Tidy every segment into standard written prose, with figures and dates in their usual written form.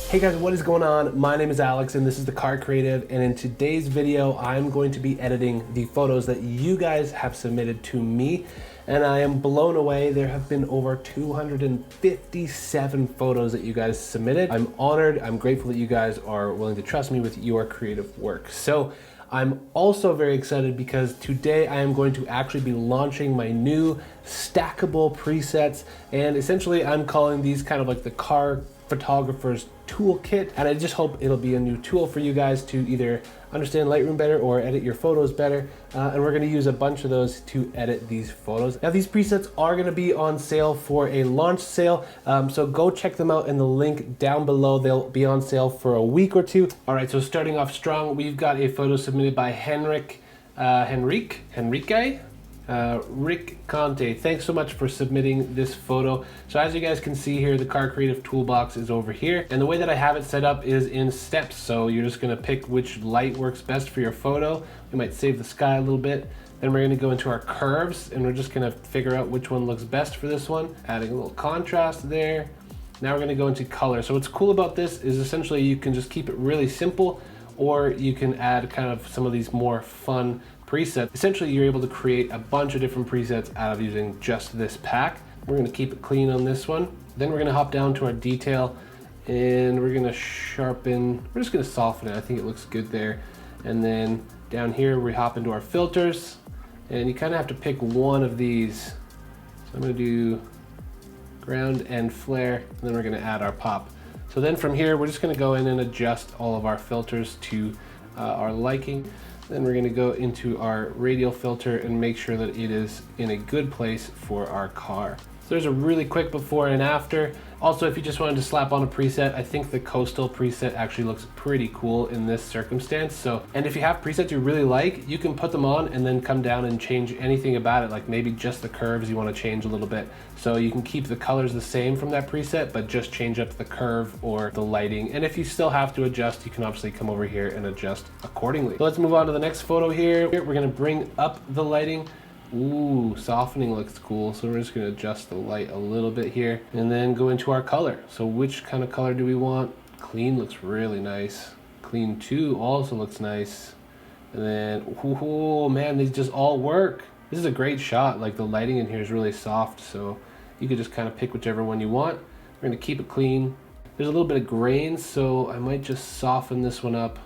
Hey guys, what is going on? My name is Alex and this is The Car Creative, and in today's video I'm going to be editing the photos that you guys have submitted to me, and I am blown away. There have been over 257 photos that you guys submitted. I'm honored, I'm grateful that you guys are willing to trust me with your creative work. So I'm also very excited because today I am going to actually be launching my new stackable presets, and essentially I'm calling these kind of like the car photographer's toolkit, and I just hope it'll be a new tool for you guys to either understand Lightroom better or edit your photos better, and we're going to use a bunch of those to edit these photos. Now these presets are going to be on sale for a launch sale, so go check them out in the link down below. They'll be on sale for a week or two. All right, so starting off strong, we've got a photo submitted by Henrique Rick Conte. Thanks so much for submitting this photo. So as you guys can see here, the Car Creative toolbox is over here, and the way that I have it set up is in steps. So you're just going to pick which light works best for your photo. We might save the sky a little bit. Then we're going to go into our curves, and we're just going to figure out which one looks best for this one, adding a little contrast there. Now we're going to go into color. So what's cool about this is essentially you can just keep it really simple, or you can add kind of some of these more fun presets. Essentially, you're able to create a bunch of different presets out of using just this pack. We're going to keep it clean on this one. Then we're going to hop down to our detail, and we're going to sharpen. We're just going to soften it. I think it looks good there. And then down here, we hop into our filters, and you kind of have to pick one of these. So I'm going to do ground and flare, and then we're going to add our pop. So then from here, we're just going to go in and adjust all of our filters to our liking. Then we're going to go into our radial filter and make sure that it is in a good place for our car. So there's a really quick before and after. Also, if you just wanted to slap on a preset, I think the coastal preset actually looks pretty cool in this circumstance. So, and if you have presets you really like, you can put them on and then come down and change anything about it, like maybe just the curves you want to change a little bit. So you can keep the colors the same from that preset, but just change up the curve or the lighting. And if you still have to adjust, you can obviously come over here and adjust accordingly. So let's move on to the next photo here. We're going to bring up the lighting. Ooh, softening looks cool. So we're just going to adjust the light a little bit here and then go into our color. So which kind of color do we want? Clean looks really nice. Clean 2 also looks nice. And then, oh man, these just all work. This is a great shot. Like the lighting in here is really soft, so you could just kind of pick whichever one you want. We're going to keep it clean. There's a little bit of grain, so I might just soften this one up,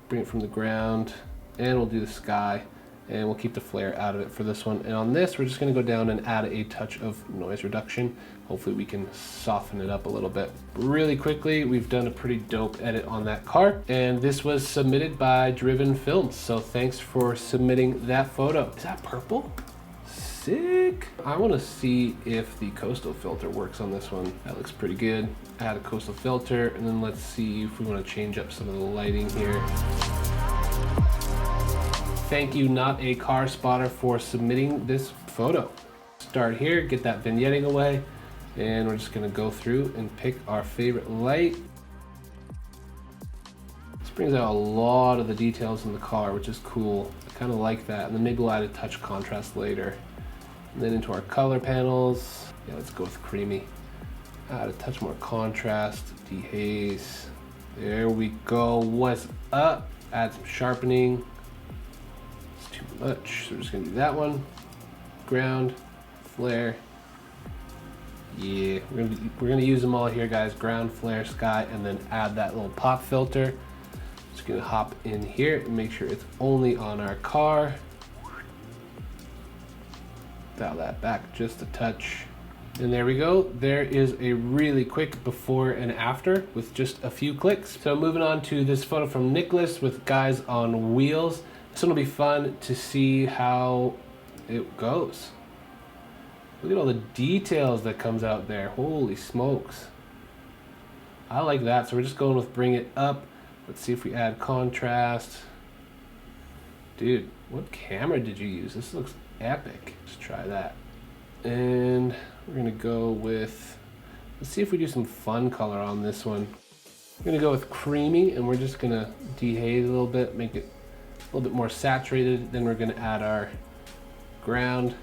bring it from the ground, and we'll do the sky. And we'll keep the flare out of it for this one. And on this, we're just going to go down and add a touch of noise reduction. Hopefully we can soften it up a little bit. Really quickly, we've done a pretty dope edit on that car, and this was submitted by Driven Films. So thanks for submitting that photo. Is that purple? Sick. I want to see if the coastal filter works on this one. That looks pretty good. Add a coastal filter, and then let's see if we want to change up some of the lighting here. Thank you, Not a Car Spotter, for submitting this photo. Start here, get that vignetting away, and we're just gonna go through and pick our favorite light. This brings out a lot of the details in the car, which is cool. I kind of like that, and then maybe we'll add a touch contrast later. And then into our color panels, yeah, let's go with creamy. Add a touch more contrast, dehaze. There we go, what's up? Add some sharpening. Too much, so we're just gonna do that one. Ground, flare. Yeah, we're gonna use them all here, guys. Ground, flare, sky, and then add that little pop filter. Just gonna hop in here and make sure it's only on our car. Dial that back just a touch. And there we go. There is a really quick before and after with just a few clicks. So moving on to this photo from Nicholas with Guys on Wheels. This one will be fun to see how it goes. Look at all the details that comes out there. Holy smokes. I like that. So we're just going with bring it up. Let's see if we add contrast. Dude, what camera did you use? This looks epic. Let's try that. And we're gonna go with, let's see if we do some fun color on this one. We're gonna go with creamy, and we're just gonna dehaze a little bit, make it a little bit more saturated. Then we're gonna add our ground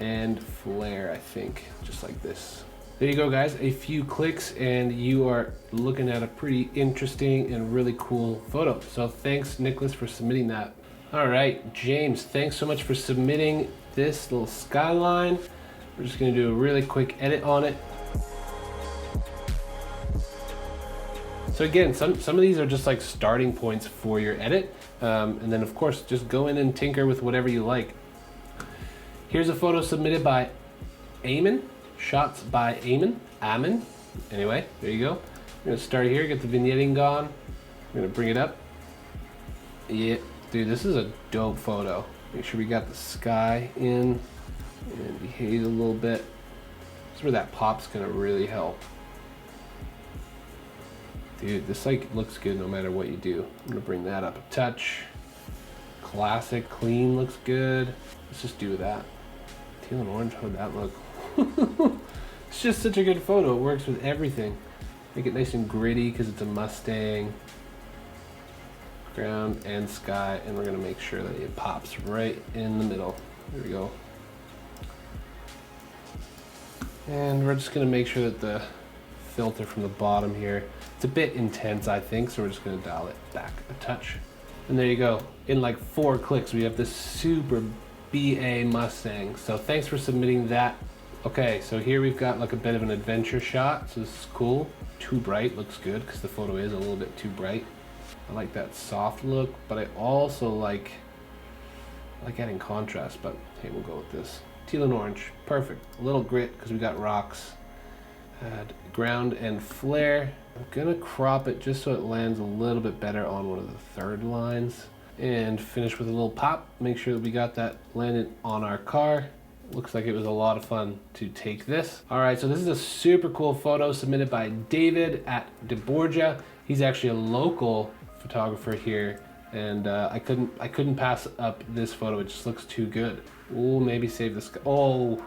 and flare, I think, just like this. There you go, guys. A few clicks and you are looking at a pretty interesting and really cool photo. So thanks, Nicholas, for submitting that. All right, James, thanks so much for submitting this little skyline. We're just gonna do a really quick edit on it. So again, some of these are just like starting points for your edit. And then of course, just go in and tinker with whatever you like. Here's a photo submitted by Eamon. Shots by Eamon. Anyway, there you go. We're gonna start here, get the vignetting gone. We're gonna bring it up. Yeah, dude, this is a dope photo. Make sure we got the sky in and the haze a little bit. That's where that pop's gonna really help. Dude, this like looks good no matter what you do. I'm gonna bring that up a touch. Classic, clean looks good. Let's just do that. Teal and orange, how'd that look? It's just such a good photo. It works with everything. Make it nice and gritty because it's a Mustang. Ground and sky, and we're gonna make sure that it pops right in the middle. There we go. And we're just gonna make sure that the filter from the bottom here, it's a bit intense, I think, so we're just gonna dial it back a touch. And there you go. In like 4 clicks, we have this super BA Mustang. So thanks for submitting that. Okay, so here we've got like a bit of an adventure shot, so this is cool. Too bright looks good because the photo is a little bit too bright. I like that soft look, but I also like adding contrast, but hey, we'll go with this. Teal and orange, perfect. A little grit because we got rocks. Add ground and flare. I'm gonna crop it just so it lands a little bit better on one of the third lines. And finish with a little pop. Make sure that we got that landed on our car. Looks like it was a lot of fun to take this. All right, so this is a super cool photo submitted by David at De Borgia. He's actually a local photographer here, and I couldn't pass up this photo. It just looks too good. Ooh, maybe save this. Oh,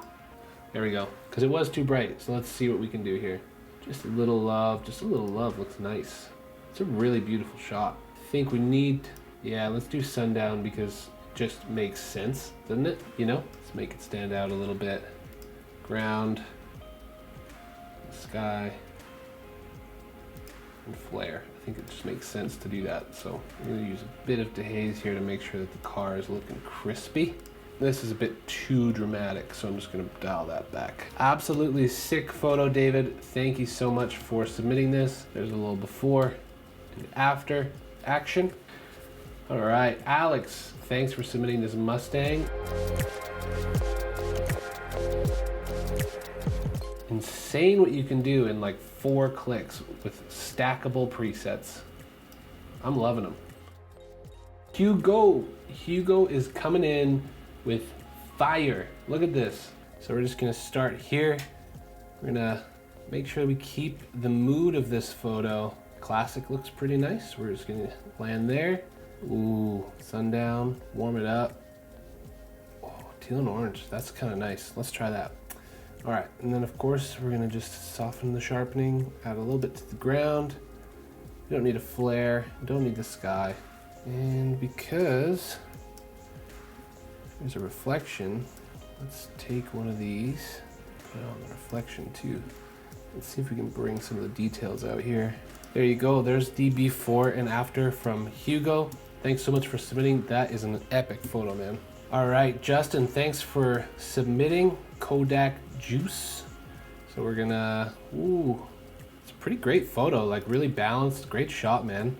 there we go. Because it was too bright. So let's see what we can do here. Just a little love. Just a little love looks nice. It's a really beautiful shot. I think we need, yeah, let's do sundown because it just makes sense, doesn't it? You know, let's make it stand out a little bit. Ground, sky, and flare. I think it just makes sense to do that. So I'm gonna use a bit of dehaze here to make sure that the car is looking crispy. This is a bit too dramatic, so I'm just gonna dial that back. Absolutely sick photo, David. Thank you so much for submitting this. There's a little before and after action. All right, Alex, thanks for submitting this Mustang. Insane what you can do in like 4 clicks with stackable presets. I'm loving them. Hugo is coming in with fire. Look at this. So we're just gonna start here. We're gonna make sure we keep the mood of this photo. Classic looks pretty nice. We're just gonna land there. Ooh, sundown, warm it up. Oh, teal and orange, that's kind of nice. Let's try that. All right, and then of course, we're gonna just soften the sharpening, add a little bit to the ground. We don't need a flare, don't need the sky. And because there's a reflection, let's take one of these, put it on the reflection too. Let's see if we can bring some of the details out here. There you go, there's the before and after from Hugo. Thanks so much for submitting. That is an epic photo, man. All right, Justin, thanks for submitting Kodak Juice. So we're gonna, ooh, it's a pretty great photo, like really balanced, great shot, man.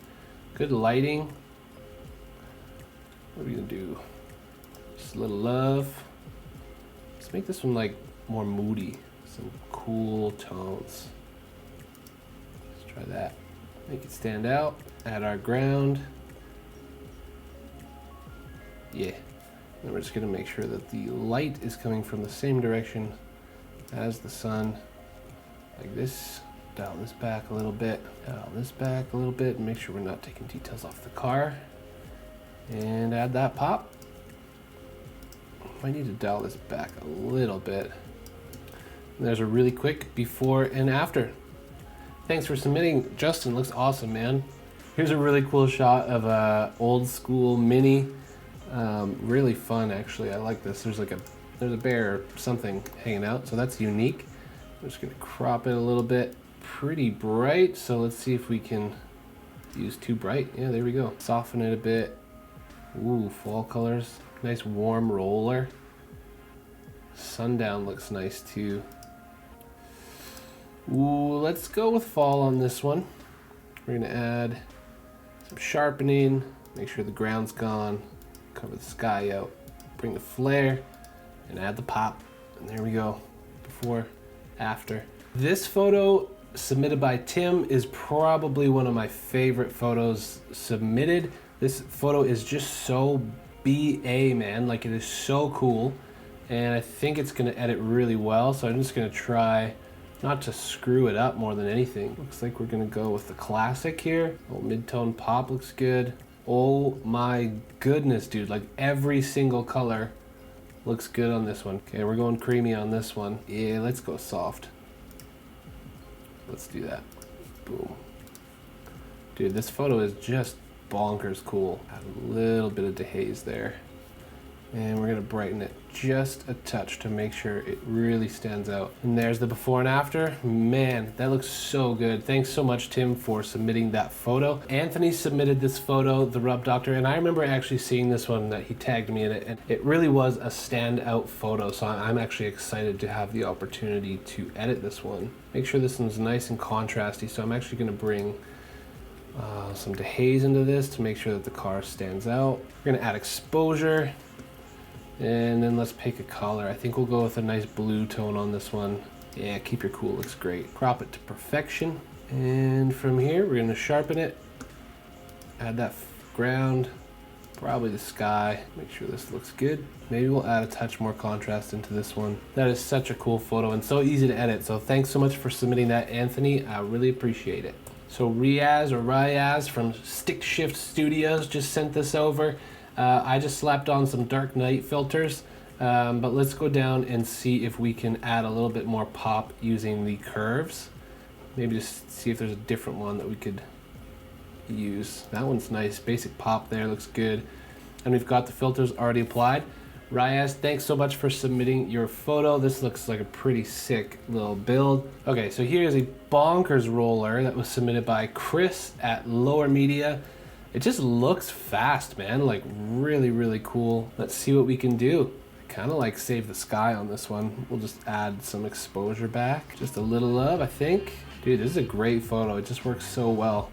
Good lighting. What are we gonna do? Just a little love. Let's make this one like more moody, some cool tones. Let's try that. Make it stand out, add our ground. Yeah, and we're just gonna make sure that the light is coming from the same direction as the sun, like this. Dial this back a little bit, dial this back a little bit, and make sure we're not taking details off the car. And add that pop. Might need to dial this back a little bit. And there's a really quick before and after. Thanks for submitting, Justin. Looks awesome, man. Here's a really cool shot of a old school Mini. Really fun, actually. I like this. There's a bear or something hanging out, so that's unique. I'm just gonna crop it a little bit. Pretty bright, so let's see if we can use too bright. Yeah, there we go. Soften it a bit. Ooh, fall colors. Nice warm roller. Sundown looks nice too. Ooh, let's go with fall on this one. We're gonna add some sharpening, make sure the ground's gone, cover the sky out, bring the flare, and add the pop. And there we go. Before, after. This photo submitted by Tim is probably one of my favorite photos submitted. This photo is just so BA, man. Like, it is so cool. And I think it's gonna edit really well. So I'm just gonna try not to screw it up more than anything. Looks like we're gonna go with the classic here. Oh, mid-tone pop looks good. Oh my goodness, dude. Like, every single color looks good on this one. Okay, we're going creamy on this one. Yeah, let's go soft. Let's do that. Boom. Dude, this photo is just bonkers cool. Add a little bit of dehaze there. And we're gonna brighten it just a touch to make sure it really stands out. And there's the before and after. Man, that looks so good. Thanks so much, Tim, for submitting that photo. Anthony submitted this photo, the Rub Doctor, and I remember actually seeing this one that he tagged me in it, and it really was a standout photo, so I'm actually excited to have the opportunity to edit this one. Make sure this one's nice and contrasty, so I'm actually gonna bring some dehaze into this to make sure that the car stands out. We're gonna add exposure. And then let's pick a color. I think we'll go with a nice blue tone on this one. Yeah, keep your cool, looks great. Crop it to perfection. And from here, we're gonna sharpen it. Add that ground, probably the sky. Make sure this looks good. Maybe we'll add a touch more contrast into this one. That is such a cool photo and so easy to edit. So thanks so much for submitting that, Anthony. I really appreciate it. So Riaz from Stick Shift Studios just sent this over. I just slapped on some dark night filters, but let's go down and see if we can add a little bit more pop using the curves. Maybe just see if there's a different one that we could use. That one's nice, basic pop there, looks good. And we've got the filters already applied. Riaz, thanks so much for submitting your photo. This looks like a pretty sick little build. Okay, so here's a bonkers roller that was submitted by Chris at Lower Media. It just looks fast, man, like really, really cool. Let's see what we can do. I kind of like save the sky on this one. We'll just add some exposure back. Just a little love, I think. Dude, this is a great photo. It just works so well.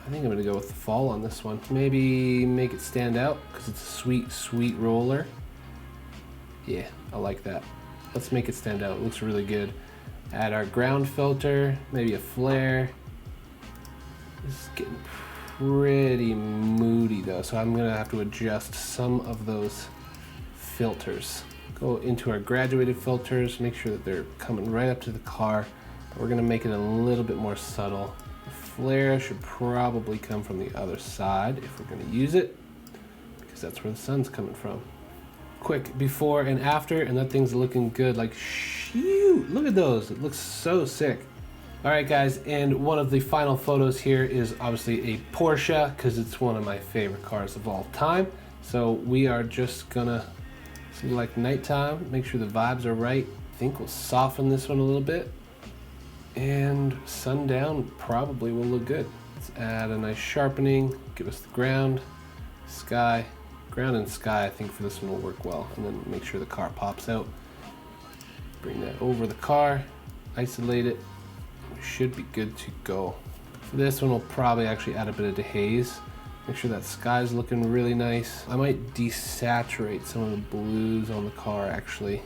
I think I'm gonna go with the fall on this one. Maybe make it stand out because it's a sweet, sweet roller. Yeah, I like that. Let's make it stand out. It looks really good. Add our ground filter, maybe a flare. This is getting pretty moody though, so I'm gonna have to adjust some of those filters. Go into our graduated filters, make sure that they're coming right up to the car, but we're gonna make it a little bit more subtle. The flare should probably come from the other side if we're gonna use it, because that's where the sun's coming from. Quick before and after, and that thing's looking good. Like, shoot, look at those, it looks so sick. All right, guys, and one of the final photos here is obviously a Porsche because it's one of my favorite cars of all time. So we are just gonna select nighttime, make sure the vibes are right. I think we'll soften this one a little bit. And sundown probably will look good. Let's add a nice sharpening, give us the ground, sky. Ground and sky, I think for this one will work well. And then make sure the car pops out. Bring that over the car, isolate it. We should be good to go. For this one, we'll probably actually add a bit of dehaze. Make sure that sky's looking really nice. I might desaturate some of the blues on the car actually.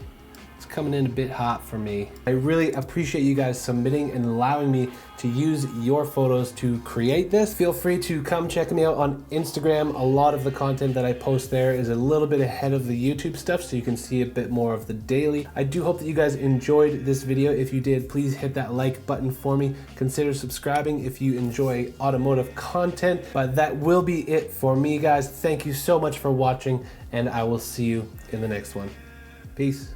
It's coming in a bit hot for me. I really appreciate you guys submitting and allowing me to use your photos to create this. Feel free to come check me out on Instagram. A lot of the content that I post there is a little bit ahead of the YouTube stuff, so you can see a bit more of the daily. I do hope that you guys enjoyed this video. If you did, please hit that like button for me. Consider subscribing if you enjoy automotive content. But that will be it for me, guys. Thank you so much for watching, and I will see you in the next one. Peace.